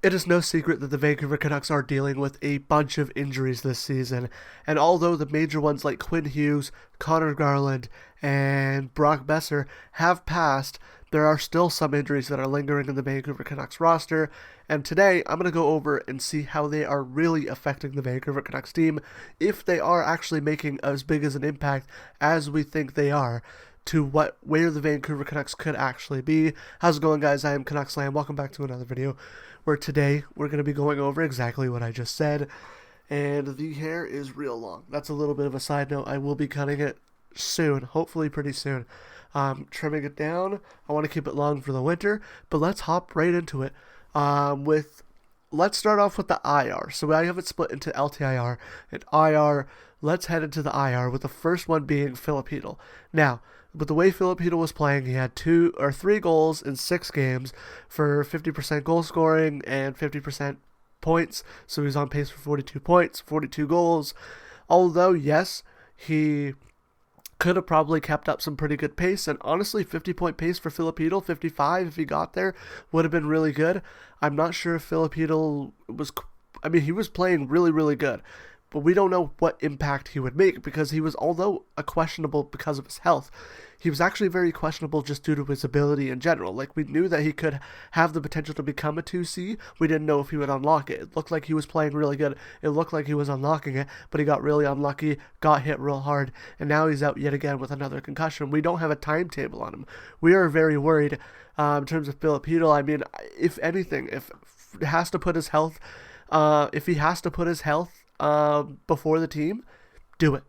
It is no secret that the Vancouver Canucks are dealing with a bunch of injuries this season, and although the major ones like Quinn Hughes, Connor Garland, and Brock Besser have passed, there are still some injuries that are lingering in the Vancouver Canucks roster, and today I'm going to go over and see how they are really affecting the Vancouver Canucks team, if they are actually making as big as an impact as we think they are, to where the Vancouver Canucks could actually be. How's it going, guys? I am CanucksLand. Welcome back to another video where today we're going to be going over exactly what I just said. And the hair is real long. That's a little bit of a side note. I will be cutting it soon, hopefully pretty soon. Trimming it down. I want to keep it long for the winter, but let's hop right into it. Let's start off with the IR. So I have it split into LTIR and IR. Let's head into the IR with the first one being Filipino. Now, but the way Filipino was playing, he had 2 or 3 goals in 6 games for 50% goal scoring and 50% points. So he's on pace for 42 points, 42 goals. Although, yes, he could have probably kept up some pretty good pace, and honestly, 50-point pace for Filipino, 55 if he got there, would have been really good. I'm not sure if Filipino was, he was playing really, really good, but we don't know what impact he would make because he was, although a questionable because of his health, he was actually very questionable just due to his ability in general. Like, we knew that he could have the potential to become a 2C. We didn't know if he would unlock it. It looked like he was playing really good. It looked like he was unlocking it, but he got really unlucky, got hit real hard, and now he's out yet again with another concussion. We don't have a timetable on him. We are very worried in terms of Filipino. If anything, if he has to put his health before the team, do it.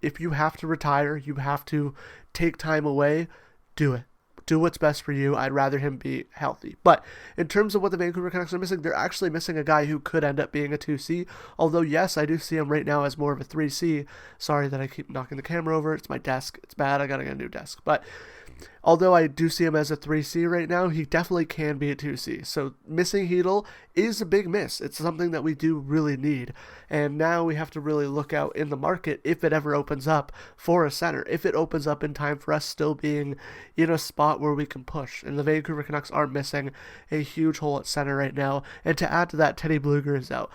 If you have to retire, you have to take time away, do it. Do what's best for you. I'd rather him be healthy. But in terms of what the Vancouver Canucks are missing, they're actually missing a guy who could end up being a 2C. Although, yes, I do see him right now as more of a 3C. Sorry that I keep knocking the camera over. It's my desk. It's bad. I gotta get a new desk. But although I do see him as a 3C right now, he definitely can be a 2C. So missing Hedl is a big miss. It's something that we do really need. And now we have to really look out in the market if it ever opens up for a center. If it opens up in time for us still being in a spot where we can push. And the Vancouver Canucks are missing a huge hole at center right now. And to add to that, Teddy Blueger is out.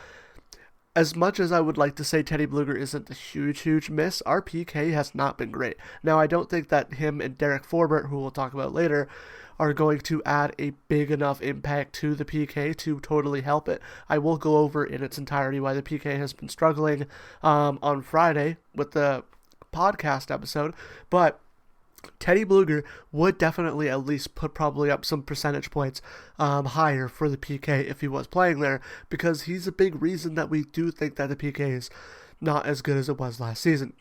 As much as I would like to say Teddy Blueger isn't a huge miss, our PK has not been great. Now, I don't think that him and Derek Forbert, who we'll talk about later, are going to add a big enough impact to the PK to totally help it. I will go over in its entirety why the PK has been struggling on Friday with the podcast episode, but Teddy Blueger would definitely at least put probably up some percentage points higher for the PK if he was playing there, because he's a big reason that we do think that the PK is not as good as it was last season.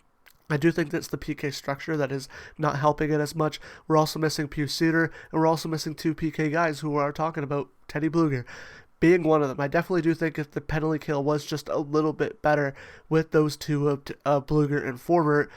I do think that's the PK structure that is not helping it as much. We're also missing Pius Suter, and we're also missing 2 PK guys who are talking about Teddy Blueger being one of them. I definitely do think if the penalty kill was just a little bit better with those 2 of Blueger and Forbert,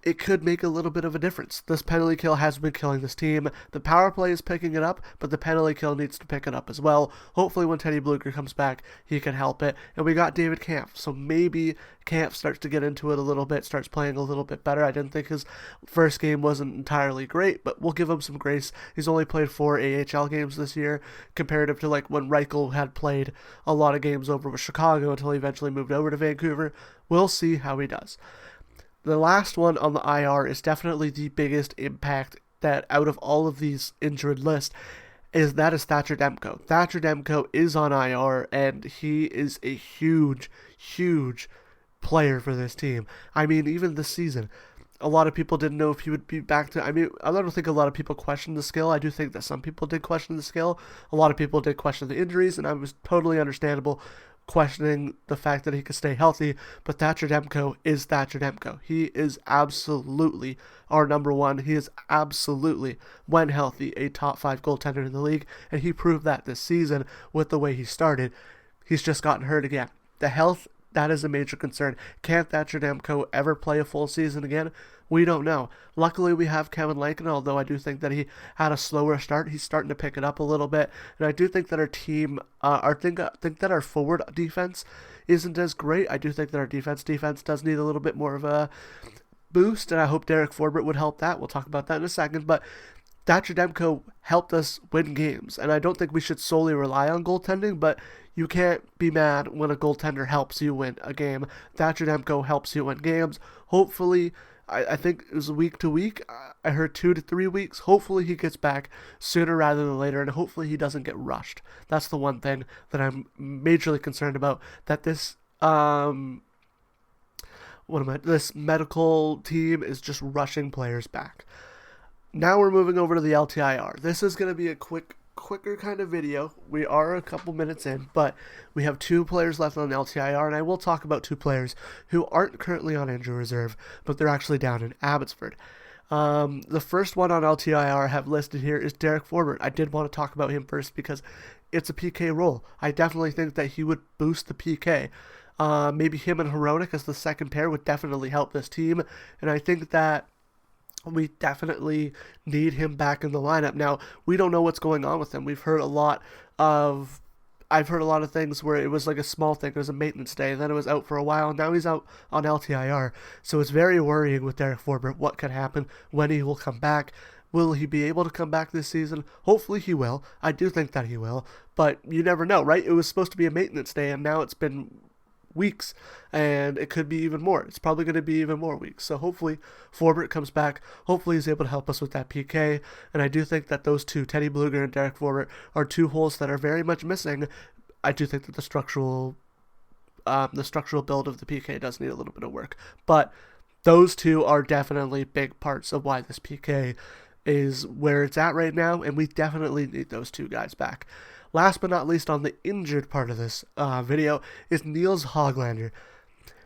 it could make a little bit of a difference. This penalty kill has been killing this team. The power play is picking it up, but the penalty kill needs to pick it up as well. Hopefully when Teddy Blueger comes back, he can help it. And we got David Kampf, so maybe Kampf starts to get into it a little bit, starts playing a little bit better. I didn't think his first game wasn't entirely great, but we'll give him some grace. He's only played 4 AHL games this year, comparative to like when Reichel had played a lot of games over with Chicago until he eventually moved over to Vancouver. We'll see how he does. The last one on the IR is definitely the biggest impact that out of all of these injured lists is Thatcher Demko. Thatcher Demko is on IR, and he is a huge player for this team. Even this season, a lot of people didn't know if he would be back to... I don't think a lot of people questioned the skill. I do think that some people did question the skill. A lot of people did question the injuries, and I was totally understandable questioning the fact that he could stay healthy, but Thatcher Demko is Thatcher Demko. He is absolutely our number one. He is absolutely, when healthy, a top 5 goaltender in the league, and he proved that this season with the way he started. He's just gotten hurt again. The health, that is a major concern. Can Thatcher Demko ever play a full season again? We don't know. Luckily, we have Kevin Lankin, although I do think that he had a slower start. He's starting to pick it up a little bit, and I do think that our team, think that our forward defense isn't as great. I do think that our defense does need a little bit more of a boost, and I hope Derek Forbert would help that. We'll talk about that in a second, but Thatcher Demko helped us win games, and I don't think we should solely rely on goaltending, but you can't be mad when a goaltender helps you win a game. Thatcher Demko helps you win games. Hopefully, I think it was week to week. I heard 2 to 3 weeks. Hopefully he gets back sooner rather than later, and hopefully he doesn't get rushed. That's the one thing that I'm majorly concerned about, that this this medical team is just rushing players back. Now we're moving over to the LTIR. This is going to be a quicker kind of video. We are a couple minutes in, but we have 2 players left on LTIR, and I will talk about 2 players who aren't currently on injury reserve, but they're actually down in Abbotsford. The first one on LTIR I have listed here is Derek Forbort. I did want to talk about him first because it's a PK role. I definitely think that he would boost the PK. Maybe him and Hronek as the second pair would definitely help this team, and I think that we definitely need him back in the lineup. Now, we don't know what's going on with him. I've heard a lot of things where it was like a small thing. It was a maintenance day, and then it was out for a while, and now he's out on LTIR. So it's very worrying with Derek Forbort. What could happen, when he will come back. Will he be able to come back this season? Hopefully he will. I do think that he will, but you never know, right? It was supposed to be a maintenance day, and now it's been weeks, and it could be even more. It's probably going to be even more weeks. So hopefully Forbort comes back. Hopefully he's able to help us with that PK. And I do think that those 2, Teddy Bluger and Derek Forbort, are 2 holes that are very much missing. I do think that the structural build of the PK does need a little bit of work, but those 2 are definitely big parts of why this PK is where it's at right now, and we definitely need those 2 guys back. Last but not least on the injured part of this video is Nils Hoglander.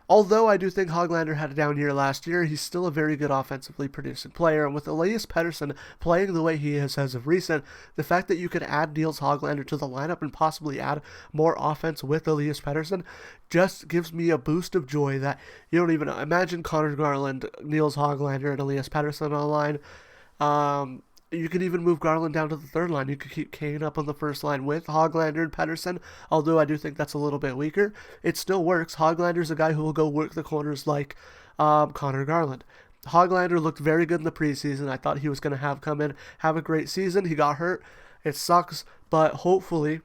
Although I do think Hoglander had a down year last year, he's still a very good offensively producing player, and with Elias Pettersson playing the way he is as of recent, the fact that you could add Nils Hoglander to the lineup and possibly add more offense with Elias Pettersson just gives me a boost of joy that you don't even know. Imagine Connor Garland, Nils Hoglander, and Elias Pettersson on the line. You could even move Garland down to the third line. You could keep Kane up on the first line with Hoglander and Pettersson, although I do think that's a little bit weaker. It still works. Hoglander's a guy who will go work the corners like Connor Garland. Hoglander looked very good in the preseason. I thought he was going to come in, have a great season. He got hurt. It sucks, but hopefully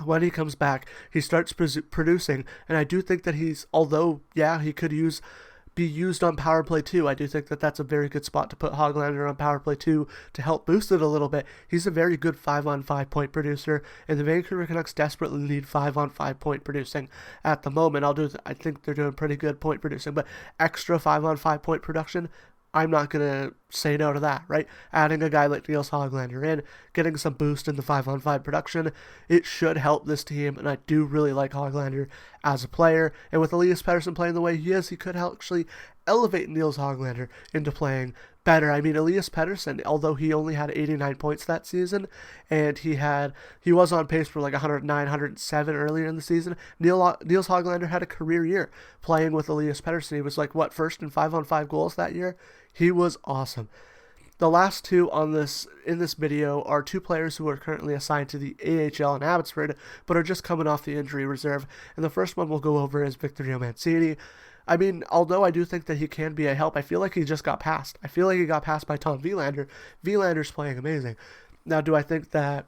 when he comes back, he starts producing. And I do think that he could be used on power play 2. I do think that that's a very good spot to put Hoglander on power play 2 to help boost it a little bit. He's a very good 5-on-5 point producer, and the Vancouver Canucks desperately need 5-on-5 point producing at the moment. I think they're doing pretty good point producing, but extra 5-on-5 point production, I'm not going to say no to that, right? Adding a guy like Nils Hoglander in, getting some boost in the 5-on-5 production, it should help this team, and I do really like Hoglander as a player. And with Elias Pettersson playing the way he is, he could actually elevate Nils Hoglander into playing better. I mean, Elias Pettersson, although he only had 89 points that season, and he was on pace for like 109, 107 earlier in the season, Nils Hoglander had a career year playing with Elias Pettersson. He was first in 5-on-5 goals that year. He was awesome. The last 2 in this video are 2 players who are currently assigned to the AHL in Abbotsford, but are just coming off the injury reserve. And the first one we'll go over is Victor Mancini. I mean, although I do think that he can be a help, I feel like he just got passed. I feel like he got passed by Tom Wielander. Wielander's playing amazing. Now, do I think that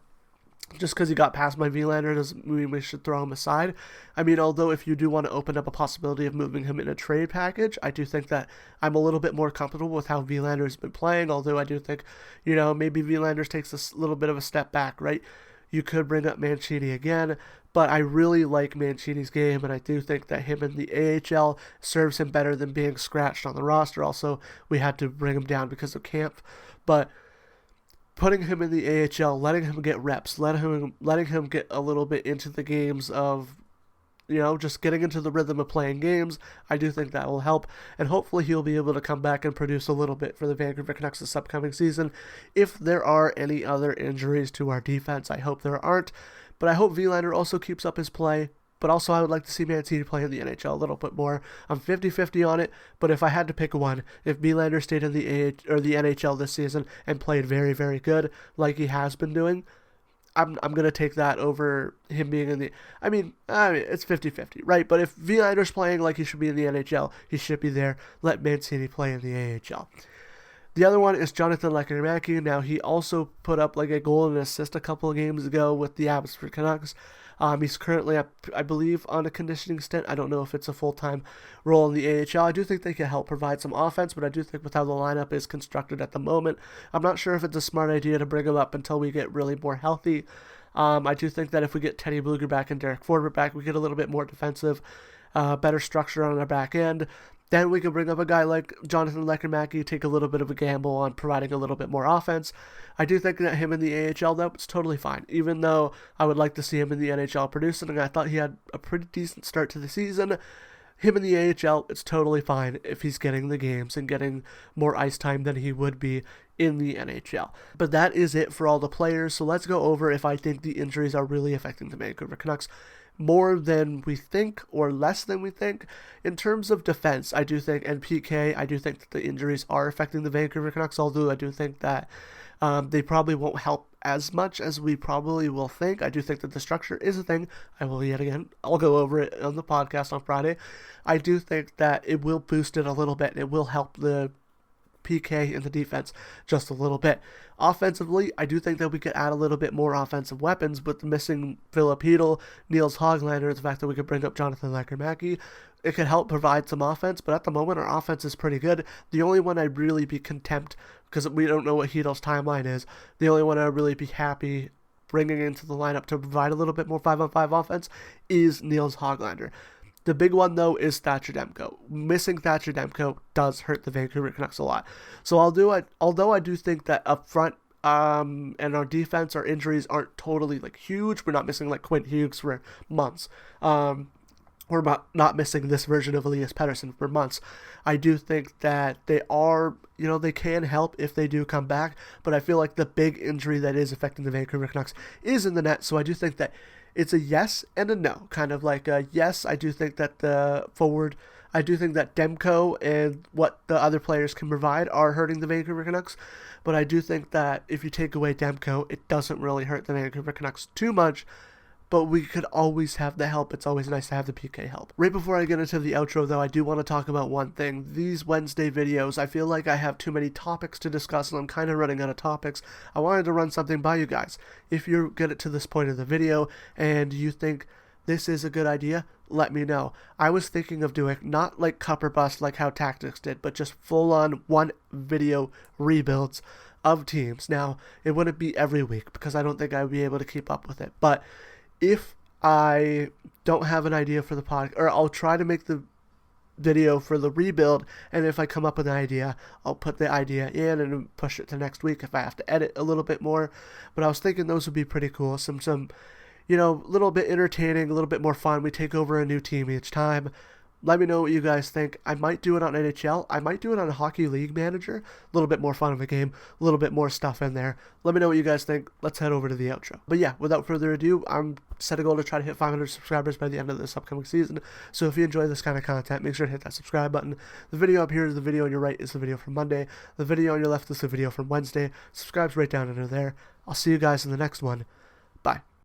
just because he got passed by Wielander doesn't mean we should throw him aside? I mean, although if you do want to open up a possibility of moving him in a trade package, I do think that I'm a little bit more comfortable with how Wielander's been playing, although I do think, maybe Wielander's takes a little bit of a step back, right? You could bring up Mancini again, but I really like Mancini's game, and I do think that him in the AHL serves him better than being scratched on the roster. Also, we had to bring him down because of camp, but putting him in the AHL, letting him get reps, letting him get a little bit into the games of, just getting into the rhythm of playing games, I do think that will help, and hopefully he'll be able to come back and produce a little bit for the Vancouver Canucks this upcoming season. If there are any other injuries to our defense, I hope there aren't, but I hope Wielander also keeps up his play. But also I would like to see Mancini play in the NHL a little bit more. I'm 50-50 on it, but if I had to pick one, if Wielander stayed in the NHL this season and played very, very good like he has been doing, I'm going to take that over him being in the... I mean it's 50-50, right? But if Wielander's playing like he should be in the NHL, he should be there. Let Mancini play in the AHL. The other one is Jonathan Lekkerimäki. Now, he also put up like a goal and an assist a couple of games ago with the Abbotsford Canucks. He's currently, I believe, on a conditioning stint. I don't know if it's a full-time role in the AHL. I do think they can help provide some offense, but I do think with how the lineup is constructed at the moment, I'm not sure if it's a smart idea to bring him up until we get really more healthy. I do think that if we get Teddy Blueger back and Derek Forbort back, we get a little bit more defensive, better structure on our back end. Then we can bring up a guy like Jonathan Lekkerimäki, take a little bit of a gamble on providing a little bit more offense. I do think that him in the AHL, though, it's totally fine. Even though I would like to see him in the NHL producing, and I thought he had a pretty decent start to the season, him in the AHL, it's totally fine if he's getting the games and getting more ice time than he would be in the NHL. But that is it for all the players, so let's go over if I think the injuries are really affecting the Vancouver Canucks more than we think or less than we think. In terms of defense, I do think, and PK, I do think that the injuries are affecting the Vancouver Canucks, although I do think that they probably won't help as much as we probably will think. I do think that the structure is a thing. I'll go over it on the podcast on Friday. I do think that it will boost it a little bit, and it will help the PK in the defense just a little bit. Offensively, I do think that we could add a little bit more offensive weapons, but the missing Philip Hedl, Niels Hoglander, the fact that we could bring up Jonathan Lekkerimäki, it could help provide some offense, but at the moment our offense is pretty good. The only one I'd really be content, because we don't know what Hedl's timeline is, the only one I'd really be happy bringing into the lineup to provide a little bit more 5-on-5 offense is Niels Hoglander. The big one, though, is Thatcher Demko. Missing Thatcher Demko does hurt the Vancouver Canucks a lot. So although I do think that up front and our defense, our injuries aren't totally like huge. We're not missing like Quinn Hughes for months. We're not missing this version of Elias Pettersson for months. I do think that they are, they can help if they do come back. But I feel like the big injury that is affecting the Vancouver Canucks is in the net. So I do think that it's a yes and a no. Kind of like a yes, I do think that I do think that Demko and what the other players can provide are hurting the Vancouver Canucks. But I do think that if you take away Demko, it doesn't really hurt the Vancouver Canucks too much. But we could always have the help. It's always nice to have the PK help. Right before I get into the outro, though, I do want to talk about one thing. These Wednesday videos, I feel like I have too many topics to discuss, and I'm kind of running out of topics. I wanted to run something by you guys. If you get it to this point of the video and you think this is a good idea, let me know. I was thinking of doing not like Cup or Bust like how Tactics did, but just full-on one video rebuilds of teams. Now, it wouldn't be every week because I don't think I would be able to keep up with it, but if I don't have an idea for the podcast, or I'll try to make the video for the rebuild, and if I come up with an idea, I'll put the idea in and push it to next week if I have to edit a little bit more. But I was thinking those would be pretty cool. Some little bit entertaining, a little bit more fun. We take over a new team each time. Let me know what you guys think. I might do it on NHL. I might do it on Hockey League Manager. A little bit more fun of a game. A little bit more stuff in there. Let me know what you guys think. Let's head over to the outro. But yeah, without further ado, I'm set a goal to try to hit 500 subscribers by the end of this upcoming season. So if you enjoy this kind of content, make sure to hit that subscribe button. The video up here is the video on your right is the video from Monday. The video on your left is the video from Wednesday. Subscribe's right down under there. I'll see you guys in the next one. Bye.